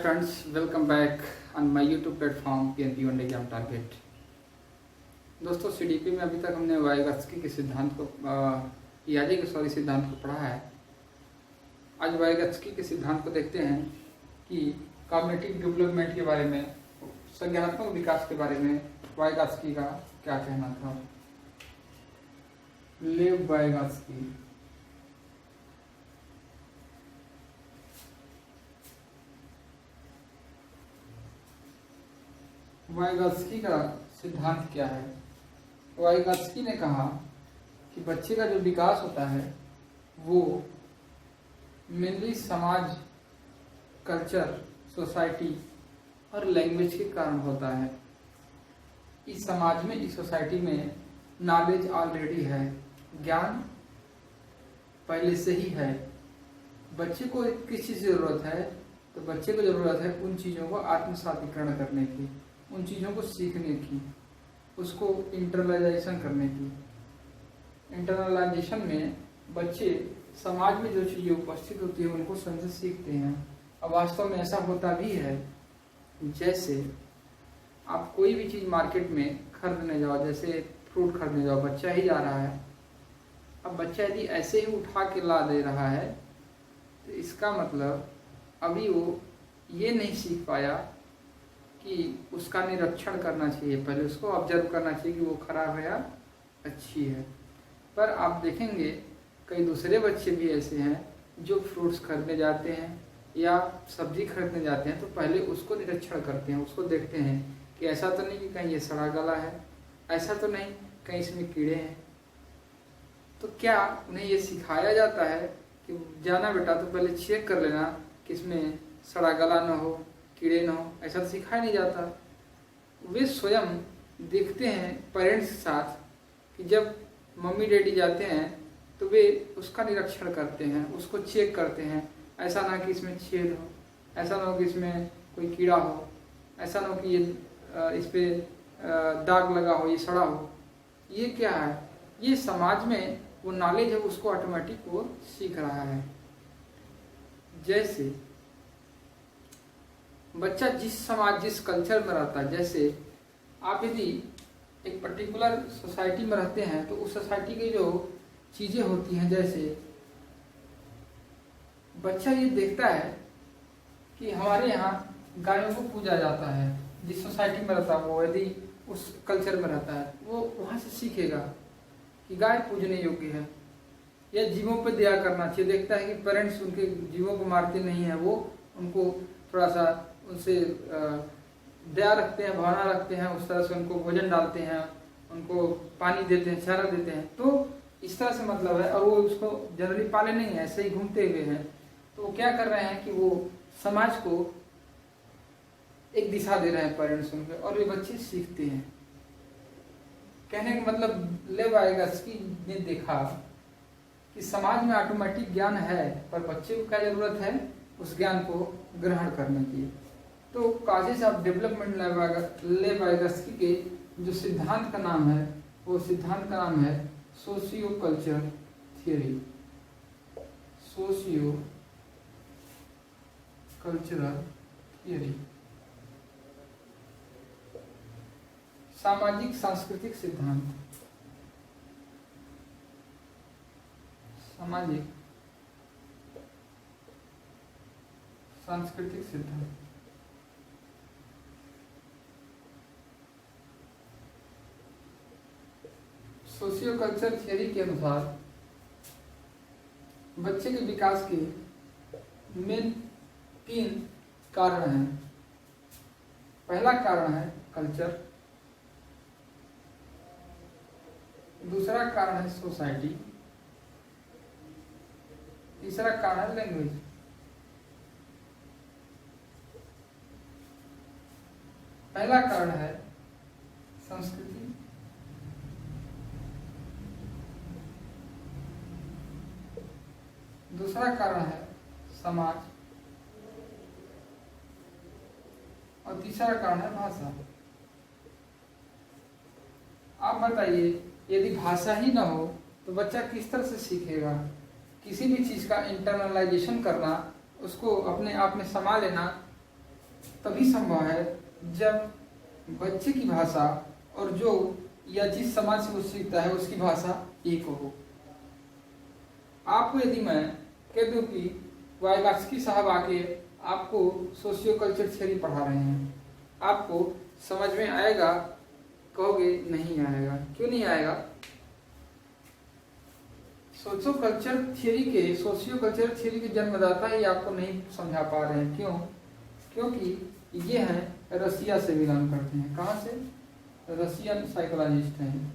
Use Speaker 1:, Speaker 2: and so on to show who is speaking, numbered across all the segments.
Speaker 1: friends, welcome back on my YouTube platform PNP one exam target. दोस्तों CDP में अभी तक हमने वाइगत्स्की के सिद्धांत को पियाजे के सिद्धांत को पढ़ा है। आज वाइगत्स्की के सिद्धांत को देखते हैं कि कॉग्निटिव डेवलपमेंट के बारे में, संज्ञानात्मक विकास के बारे में वाइगत्स्की का क्या कहना था। लेव वाइगत्स्की वाइगत्स्की का सिद्धांत क्या है। वाइगत्स्की ने कहा कि बच्चे का जो विकास होता है वो मेनली समाज, कल्चर, सोसाइटी और लैंग्वेज के कारण होता है। इस समाज में, इस सोसाइटी में नॉलेज ऑलरेडी है, ज्ञान पहले से ही है। बच्चे को किस चीज़ की ज़रूरत है, तो बच्चे को ज़रूरत है उन चीज़ों को आत्मसातीकरण करने की, उन चीज़ों को सीखने की, उसको इंटरनलाइजेशन करने की। इंटरनलाइजेशन में बच्चे समाज में जो चीज़ें उपस्थित होती है उनको समझ सीखते हैं। अब वास्तव में ऐसा होता भी है, जैसे आप कोई भी चीज़ मार्केट में खरीदने जाओ, जैसे फ्रूट खरीदने जाओ, बच्चा ही जा रहा है। अब बच्चा यदि ऐसे ही उठा के ला दे रहा है तो इसका मतलब अभी वो ये नहीं सीख पाया कि उसका निरीक्षण करना चाहिए, पहले उसको ऑब्जर्व करना चाहिए कि वो खराब है या अच्छी है। पर आप देखेंगे कई दूसरे बच्चे भी ऐसे हैं जो फ्रूट्स खरीदने जाते हैं या सब्जी खरीदने जाते हैं तो पहले उसको निरीक्षण करते हैं, उसको देखते हैं कि ऐसा तो नहीं कि कहीं ये सड़ा गला है, ऐसा तो नहीं कहीं इसमें कीड़े हैं। तो क्या उन्हें ये सिखाया जाता है कि जाना बेटा तो पहले चेक कर लेना कि इसमें सड़ा गला ना हो, कीड़े ना हो, ऐसा तो सिखाया नहीं जाता। वे स्वयं देखते हैं पेरेंट्स के साथ कि जब मम्मी डैडी जाते हैं तो वे उसका निरीक्षण करते हैं, उसको चेक करते हैं। ऐसा ना कि इसमें छेद हो, ऐसा ना हो कि इसमें कोई कीड़ा हो, ऐसा ना हो कि ये इस पर दाग लगा हो, ये सड़ा हो। ये क्या है? ये समाज में वो नॉलेज है, उसको ऑटोमेटिक वो सीख रहा है। जैसे बच्चा जिस समाज, जिस कल्चर में रहता है, जैसे आप यदि एक पर्टिकुलर सोसाइटी में रहते हैं तो उस सोसाइटी की जो चीज़ें होती हैं, जैसे बच्चा ये देखता है कि हमारे यहाँ गायों को पूजा जाता है। जिस सोसाइटी में रहता है वो, यदि उस कल्चर में रहता है, वो वहाँ से सीखेगा कि गाय पूजने योग्य है या जीवों पर दया करना चाहिए। देखता है कि पेरेंट्स उनके जीवों को मारते नहीं हैं, वो उनको थोड़ा सा उनसे दया रखते हैं, भावना रखते हैं, उस तरह से उनको भोजन डालते हैं, उनको पानी देते हैं, चारा देते हैं। तो इस तरह से मतलब है। और वो उसको जनरली पाले नहीं है, ऐसे ही घूमते हुए हैं। तो वो क्या कर रहे हैं कि वो समाज को एक दिशा दे रहे हैं पेरेंट्स उनके, और वे बच्चे सीखते हैं। कहने का मतलब लेव वाइगत्स्की ने देखा कि समाज में ऑटोमेटिक ज्ञान है, पर बच्चे को क्या जरूरत है, उस ज्ञान को ग्रहण करने की। तो कॉजेज ऑफ डेवलपमेंट लेव वाइगत्स्की के जो सिद्धांत का नाम है, वो सिद्धांत का नाम है socio culture theory. Socio cultural theory, सामाजिक सांस्कृतिक सिद्धांत, सामाजिक सांस्कृतिक सिद्धांत। सोशियो कल्चर थियरी के अनुसार बच्चे के विकास के मेन 3 कारण हैं। पहला कारण है कल्चर, दूसरा कारण है सोसाइटी, तीसरा कारण है लैंग्वेज। पहला कारण है संस्कृति, दूसरा कारण है समाज, और तीसरा कारण है भाषा। आप बताइए, यदि भाषा ही ना हो तो बच्चा किस तरह से सीखेगा? किसी भी चीज़ का इंटरनलाइजेशन करना, उसको अपने आप में समा लेना, तभी संभव है जब बच्चे की भाषा और जो या जिस समाज से वो सीखता है उसकी भाषा एक हो। आपको यदि मैं कह दूं कि वाइगॉत्स्की साहब आके आपको सोशियो कल्चर थ्योरी पढ़ा रहे हैं, आपको समझ में आएगा? कहोगे नहीं आएगा। क्यों नहीं आएगा? सोशियो कल्चर थ्योरी के जन्मदाता ही आपको नहीं समझा पा रहे हैं। क्यों? क्योंकि ये हैं रसिया से बिलोंग करते हैं। कहाँ से? रसियन साइकोलॉजिस्ट हैं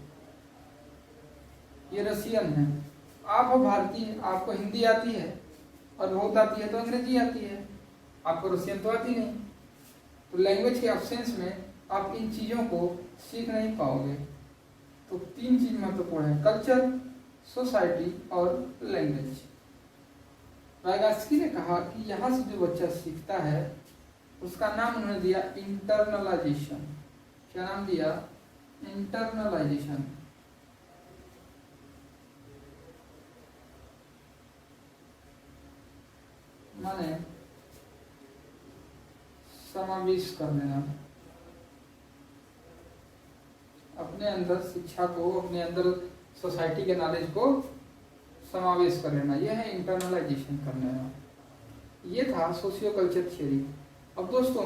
Speaker 1: ये, रसियन हैं। आप हो भारतीय, आपको हिंदी आती है और बहुत आती है तो अंग्रेजी आती है, आपको रसियन तो आती नहीं। तो लैंग्वेज के एब्सेंस में आप इन चीज़ों को सीख नहीं पाओगे। तो 3 चीज़ महत्वपूर्ण है, कल्चर, सोसाइटी और लैंग्वेज। वाइगॉत्स्की ने कहा कि यहाँ से जो बच्चा सीखता है उसका नाम उन्होंने दिया इंटरनलाइजेशन। क्या नाम दिया? इंटरनलाइजेशन। माने समावेश कर लेना, अपने अंदर शिक्षा को, अपने अंदर सोसाइटी के नॉलेज को समावेश कर लेना, यह है इंटरनलाइजेशन कर लेना। ये था सोशियो कल्चर थ्योरी। अब दोस्तों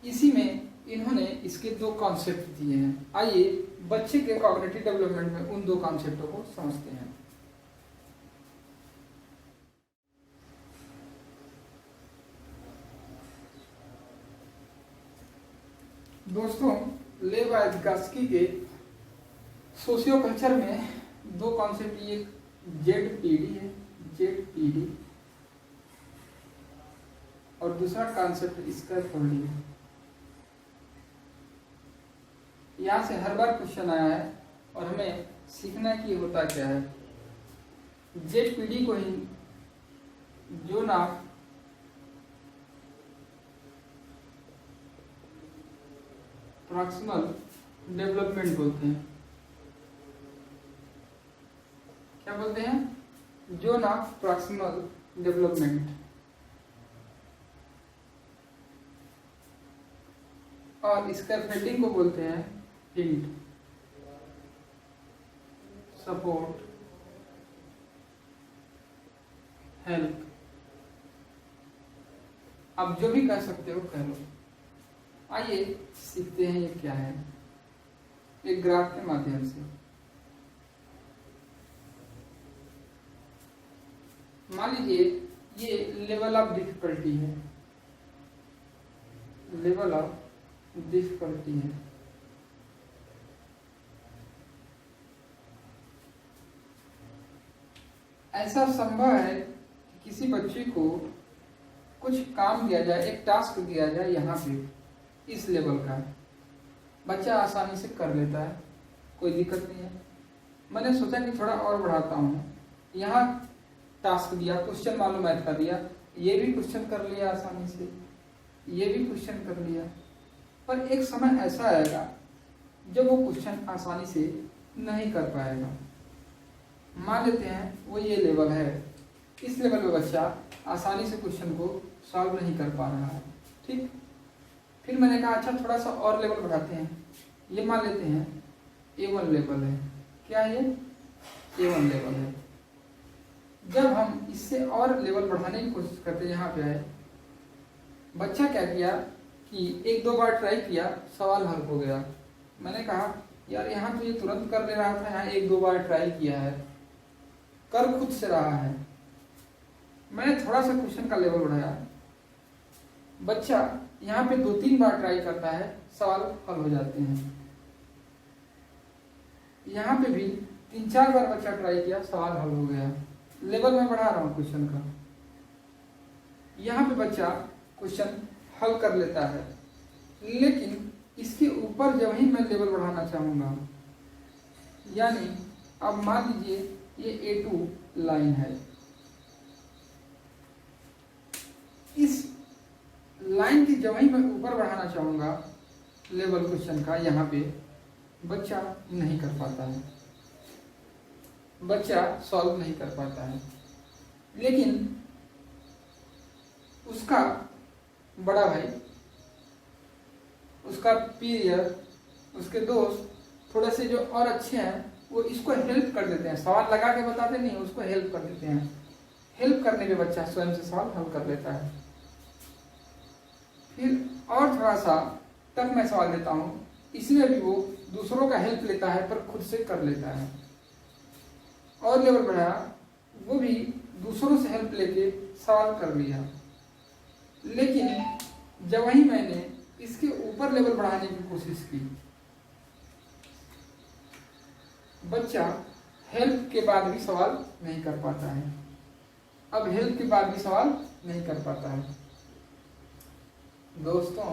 Speaker 1: इसी में इन्होंने इसके 2 कॉन्सेप्ट दिए हैं। आइए बच्चे के कॉग्निटिव डेवलपमेंट में उन 2 कॉन्सेप्टों को समझते हैं। दोस्तों लेव वाइगॉत्स्की के सोशियो कल्चर में 2 कॉन्सेप्ट, ये जेडपीडी है, जेडपीडी, और दूसरा कॉन्सेप्ट स्कैफोल्डिंग है। यहाँ से हर बार क्वेश्चन आया है और हमें सीखना कि होता क्या है। जेडपीडी को ही जो नाम प्रॉक्सिमल डेवलपमेंट बोलते हैं। क्या बोलते हैं? Zone of proximal development. और स्कैफोल्डिंग को बोलते हैं हिंट, सपोर्ट, हेल्प। आप जो भी कह सकते हो कह लो। आइए सीखते हैं ये क्या है, एक ग्राफ के माध्यम से। मान लीजिए ये लेवल ऑफ डिफिकल्टी है, लेवल ऑफ डिफिकल्टी है। ऐसा संभव है कि किसी बच्चे को कुछ काम दिया जाए, एक टास्क दिया जाए, यहाँ पे इस लेवल का बच्चा आसानी से कर लेता है, कोई दिक्कत नहीं है। मैंने सोचा कि थोड़ा और बढ़ाता हूँ, यहाँ टास्क दिया, क्वेश्चन मालूम मैथ का दिया, ये भी क्वेश्चन कर लिया आसानी से, ये भी क्वेश्चन कर लिया। पर एक समय ऐसा आएगा जब वो क्वेश्चन आसानी से नहीं कर पाएगा। मान लेते हैं वो ये लेवल है, इस लेवल पे बच्चा आसानी से क्वेश्चन को सॉल्व नहीं कर पा रहा है, ठीक। फिर मैंने कहा अच्छा थोड़ा सा और लेवल बढ़ाते हैं, ये मान लेते हैं A1 लेवल है। क्या है ये? A1 लेवल है। जब हम इससे और लेवल बढ़ाने की कोशिश करते हैं, यहाँ पे है बच्चा क्या किया कि 1-2 बार ट्राई किया, सवाल हल हो गया। मैंने कहा यार यहाँ तो ये तुरंत कर ले रहा था, यहाँ 1-2 बार ट्राई किया है, कर खुद से रहा है। मैंने थोड़ा सा क्वेश्चन का लेवल बढ़ाया, बच्चा यहाँ पे 2-3 बार ट्राई करता है, सवाल हल हो जाते हैं। यहाँ पे भी 3-4 बार बच्चा ट्राई किया, सवाल हल हो गया। लेवल में बढ़ा रहा हूँ क्वेश्चन का। यहाँ पे बच्चा क्वेश्चन हल कर लेता है, लेकिन इसके ऊपर जब ही मैं लेवल बढ़ाना चाहूंगा, यानी अब मान लीजिए ये A2 लाइन है, इस लाइन की जब ही मैं ऊपर बढ़ाना चाहूंगा लेवल क्वेश्चन का, यहाँ पे बच्चा नहीं कर पाता है, बच्चा सॉल्व नहीं कर पाता है। लेकिन उसका बड़ा भाई उसका पीरियड, उसके दोस्त थोड़े से जो और अच्छे हैं वो इसको हेल्प कर देते हैं, सवाल लगा के बताते नहीं, उसको हेल्प कर देते हैं। हेल्प करने पे बच्चा स्वयं से सवाल हल कर लेता है। फिर और थोड़ा सा तब मैं सवाल देता हूँ, इसमें भी वो दूसरों का हेल्प लेता है पर खुद से कर लेता है। और लेवल बढ़ाया, वो भी दूसरों से हेल्प लेके सवाल कर लिया। लेकिन जब वही मैंने इसके ऊपर लेवल बढ़ाने की कोशिश की, बच्चा हेल्प के बाद भी सवाल नहीं कर पाता है। अब हेल्प के बाद भी सवाल नहीं कर पाता है। दोस्तों,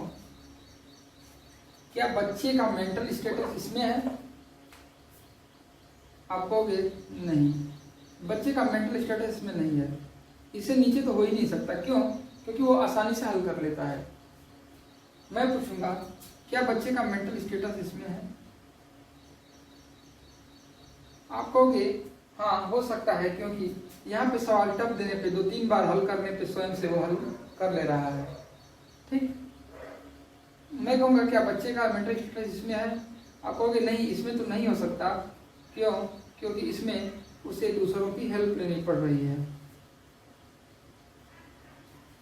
Speaker 1: क्या बच्चे का मेंटल स्टेटस इसमें है? आप कहोगे नहीं, बच्चे का मेंटल स्टेटस इसमें नहीं है, इससे नीचे तो हो ही नहीं सकता। क्यों? क्योंकि वो आसानी से हल कर लेता है। मैं पूछूंगा, क्या बच्चे का मेंटल स्टेटस इसमें है? आप कहोगे हाँ हो सकता है, क्योंकि यहाँ पे सवाल टफ देने पे 2-3 बार हल करने पे स्वयं से वो हल कर ले रहा है। ठीक, मैं कहूँगा क्या बच्चे का मेंटल स्टेटस इसमें है? आप कहोगे नहीं, इसमें तो नहीं हो सकता। क्यों? क्योंकि इसमें उसे दूसरों की हेल्प लेनी पड़ रही है,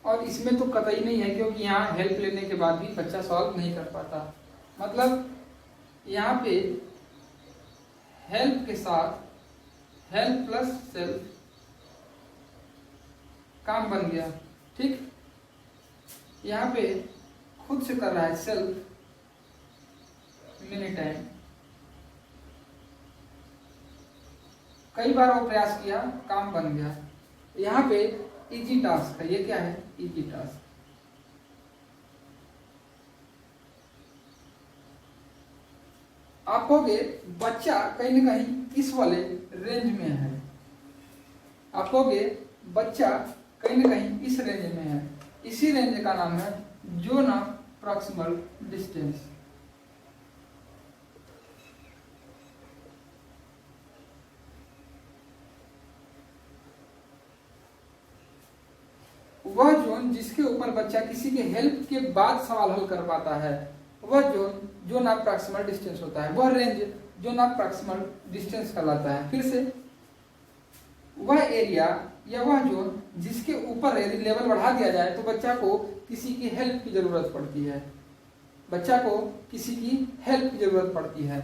Speaker 1: और इसमें तो कतई नहीं है, क्योंकि यहाँ हेल्प लेने के बाद भी बच्चा सॉल्व नहीं कर पाता। मतलब यहाँ पे हेल्प के साथ हेल्प प्लस सेल्फ काम बन गया। ठीक, यहाँ पे खुद से कर रहा है सेल्फ मिनी टाइम, कई बार वो प्रयास किया, काम बन गया। यहाँ पे इजी टास्क है, ये क्या है? Easy task. आप कहोगे बच्चा कहीं ना कहीं इस वाले रेंज में है। आप कहोगे बच्चा कहीं ना कहीं इस रेंज में है। इसी रेंज का नाम है जोन ऑफ प्रॉक्सिमल डिस्टेंस। वह जोन जिसके ऊपर बच्चा किसी के हेल्प के बाद सवाल हल कर पाता है, वह जोन ऑफ प्रॉक्सिमल डिस्टेंस होता है। वह range zone of proximal distance कहलाता है। फिर से, वह एरिया या वह जोन जिसके ऊपर यदि लेवल बढ़ा दिया जाए तो बच्चा को किसी की हेल्प की जरूरत पड़ती है, बच्चा को किसी की हेल्प की जरूरत पड़ती है,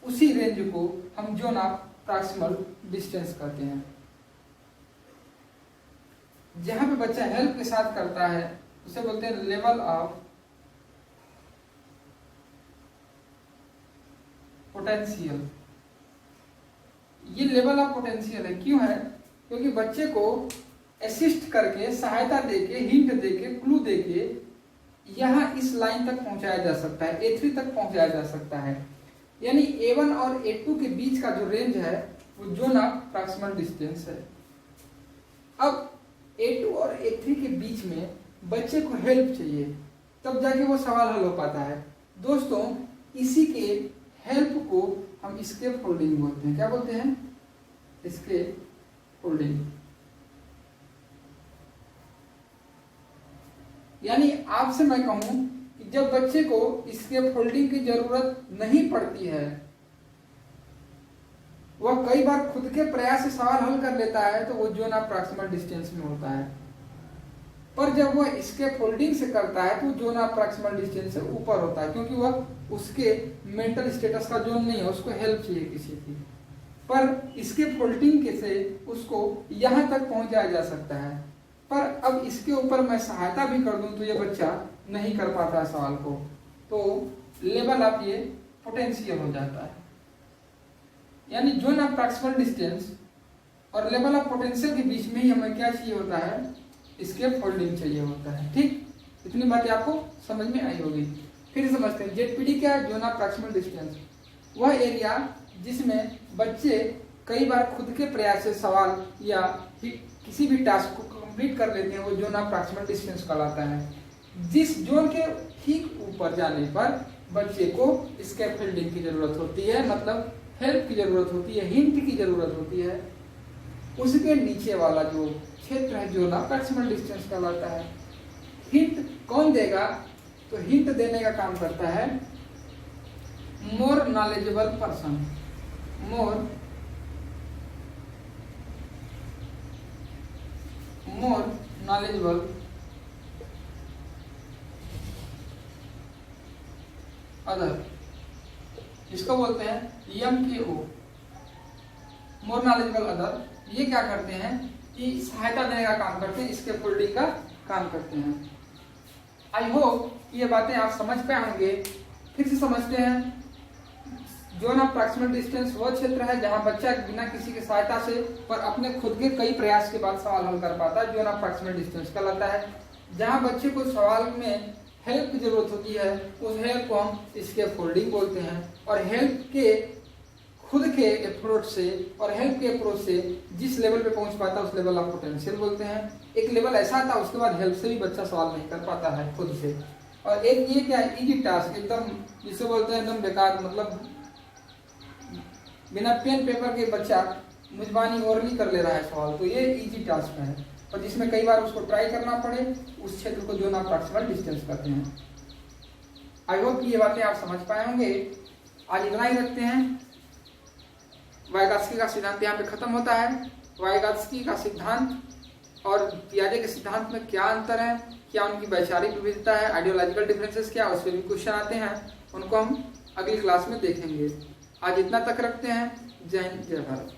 Speaker 1: उसी रेंज को हम जोन ऑफ प्रॉक्सिमल डिस्टेंस कहते हैं। जहां पे बच्चा हेल्प के साथ करता है उसे बोलते हैं लेवल ऑफ पोटेंशियल। ये लेवल ऑफ पोटेंशियल है, क्यों है? क्योंकि बच्चे को असिस्ट करके, सहायता देके, हिंट देके, क्लू देके यहाँ इस लाइन तक पहुंचाया जा सकता है, A3 तक पहुंचाया जा सकता है। यानी A1 और A2 के बीच का जो रेंज है वो जोन ऑफ प्रॉक्सिमल डिस्टेंस है। अब A2 और A3 के बीच में बच्चे को हेल्प चाहिए, तब जाके वो सवाल हल हो पाता है। दोस्तों, इसी के हेल्प को हम स्केप फोल्डिंग बोलते हैं। क्या बोलते हैं? Scaffolding. यानी आपसे मैं कहूं कि जब बच्चे को स्केप फोल्डिंग की जरूरत नहीं पड़ती है, वह कई बार खुद के प्रयास से सवाल हल कर लेता है, तो वो जोन ऑफ प्रॉक्सिमल डिस्टेंस में होता है। पर जब वह स्केप फोल्डिंग से करता है तो जोन ऑफ प्रॉक्सिमल डिस्टेंस से ऊपर होता है, क्योंकि वह उसके मेंटल स्टेटस का जोन नहीं है, उसको हेल्प चाहिए किसी की। पर स्केप फोल्डिंग के से उसको यहां तक पहुंचाया जा सकता है। पर अब इसके ऊपर मैं सहायता भी कर दूं तो ये बच्चा नहीं कर पाता सवाल को, तो लेवल ऑफ ये पोटेंशियल हो जाता है। यानी जोन ऑफ प्रॉक्सिमल डिस्टेंस और लेवल ऑफ पोटेंशियल के बीच में ही हमें क्या चाहिए होता है? स्केप फोल्डिंग चाहिए होता है। ठीक, इतनी बातें आपको समझ में आई होगी। फिर समझते हैं जेडपीडी क्या है? Zone of proximal distance. वह एरिया जिसमें बच्चे कई बार खुद के प्रयास से सवाल या किसी भी टास्क को कंप्लीट कर लेते हैं, वो जोन ऑफ प्रॉक्सिमल डिस्टेंस कहलाता है। जिस जोन के ठीक ऊपर जाने पर बच्चे को स्केप फोल्डिंग की जरूरत होती है, मतलब हेल्प की जरूरत होती है, हिंट की जरूरत होती है। उसके नीचे वाला जो क्षेत्र है जोन ऑफ प्रॉक्सिमल डिस्टेंस कहलाता है। हिंट कौन देगा? तो हिंट देने का काम करता है more knowledgeable person, more knowledgeable other, इसको बोलते हैं MKO, मोर नॉलेजेबल अदर। ये क्या करते हैं कि सहायता देने का काम करते हैं, इसके फोल्डिंग का काम करते हैं। आई होप ये बातें आप समझ पाए होंगे। फिर से समझते हैं। जोन ऑफ प्रॉक्सिमल डिस्टेंस वो क्षेत्र है जहां बच्चा बिना किसी की सहायता से पर अपने खुद के कई प्रयास के बाद सवाल हल कर पाता है, जोन ऑफ प्रॉक्सिमल डिस्टेंस कहलाता है। जहां बच्चे को सवाल में हेल्प की जरूरत होती है, उस हेल्प को हम इसके फोल्डिंग बोलते हैं। और हेल्प के खुद के अप्रोच से और हेल्प के अप्रोच से जिस लेवल पे पहुंच पाता है उस लेवल ऑफ पोटेंशियल बोलते हैं। एक लेवल ऐसा था उसके बाद हेल्प से भी बच्चा सवाल नहीं कर पाता है खुद से। और एक ये क्या इजी टास्क, एकदम जिसे बोलते हैं एकदम बेकार, मतलब बिना पेन पेपर के बच्चा मुजबानी ओरली कर ले रहा है सवाल, तो ये इजी टास्क है। और जिसमें कई बार उसको ट्राई करना पड़े, उस क्षेत्र को जोन ऑफ प्रॉक्सिमल डिस्टेंस कहते हैं। आई होप ये बातें आप समझ पाए होंगे। आज इतना ही रखते हैं। वाइगात्स्की का सिद्धांत यहाँ पे खत्म होता है। वाइगात्स्की का सिद्धांत और पियाजे के सिद्धांत में क्या अंतर है, क्या उनकी वैचारिक विविधता है, आइडियोलॉजिकल डिफरेंसेस क्या, उसपे भी क्वेश्चन आते हैं, उनको हम अगली क्लास में देखेंगे। आज इतना तक रखते हैं। जय हिंद, जय भारत।